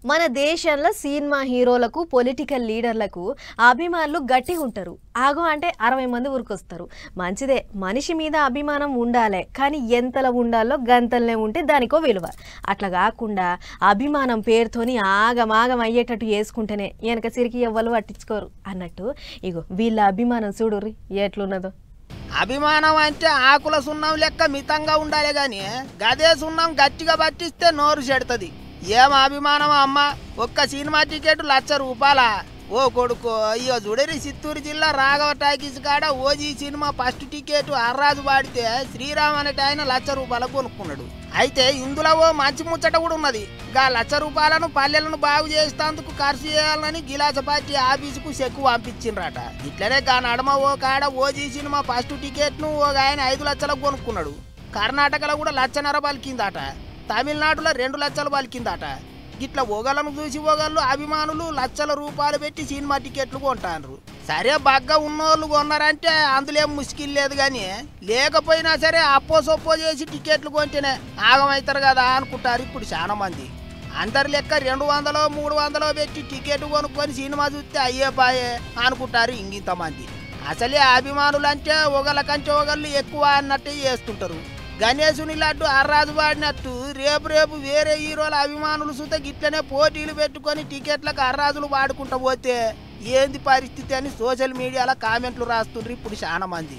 మన దేశంలో సినిమా హీరోలకు పొలిటికల్ లీడర్లకు అభిమానులు గట్టిగా ఉంటారు. ఆగో అంటే 60 మంది ఊరుకొస్తారు. మంచిదే, మనిషి మీద అభిమానం ఉండాలి, కానీ ఎంతలో ఉండాలో గంతలనే ఉంటే దానికో విలువ. అట్లా కాకుండా అభిమానం పేరుతోని ఆగమాగం అయ్యేటట్టు చేసుకుంటేనే వెనక సిరికి ఎవ్వరు పట్టించుకోరు అన్నట్టు ఇగో వీళ్ళ అభిమానం చూడుర్రి ఎట్లున్నదో. అభిమానం అంటే ఆకుల సున్నం లెక్క మితంగా ఉండాలి గాని గదే సున్నం గట్టిగా పట్టిస్తే నోరు చెడుతుంది. ఏం అభిమానం అమ్మ, ఒక్క సినిమా టికెట్ ₹1,00,000. ఓ కొడుకో, అయ్యో చూడరి, చిత్తూరు జిల్లా రాఘవ టాకీస్ కాడ ఓజీ సినిమా ఫస్ట్ టికెట్ అర్రాజు వాడితే శ్రీరామ్ అనేట ఆయన ₹1,00,000 కొనుక్కున్నాడు. అయితే ఇందులో ఓ మంచి ముచ్చట కూడా ఉన్నది. గా ₹1,00,000 పల్లెలను బాగు చేసేందుకు ఖర్చు చేయాలని గిలాస పార్టీ ఆఫీసుకు చెక్కు పంపించిండ్రట. ఇట్లనే గా నడమ ఓ కాడ ఓజీ సినిమా ఫస్ట్ టికెట్ను ఒక ఆయన 5,00,000 కొనుక్కున్నాడు. కర్ణాటకలో కూడా ₹1,50,000 పలికిందట. తమిళనాడులో ₹2,00,000 పలికిందట. ఇట్లా ఒగలను చూసి ఒగళ్ళు అభిమానులు ₹1,00,000 పెట్టి సినిమా టికెట్లు కొంటారు. సరే, బగ్గా ఉన్నోళ్ళు కొన్నారంటే అందులో ఏం ముష్కిల్ లేదు, కానీ లేకపోయినా సరే అప్పో సొప్పో చేసి టికెట్లు కొంటేనే ఆగమవుతారు కదా అనుకుంటారు ఇప్పుడు చాలా మంది. అందరి లెక్క 200, 300 పెట్టి టికెట్ కొనుక్కొని సినిమా చూస్తే అయ్యేపాయే అనుకుంటారు ఇంగింతమంది. అసలే అభిమానులు అంటే ఒకళ్ళ కంటే ఒకళ్ళు ఎక్కువ అన్నట్టే చేస్తుంటారు. గణేశుని లడ్డు అర్రాజు వాడినట్టు రేపు వేరే హీరోల అభిమానులు సుత గిట్లనే పోటీలు పెట్టుకొని టికెట్లకు అర్రాజులు వాడుకుంటూ పోతే ఏంది పరిస్థితి అని సోషల్ మీడియాలో కామెంట్లు రాస్తుండ్రు ఇప్పుడు చాలా మంది.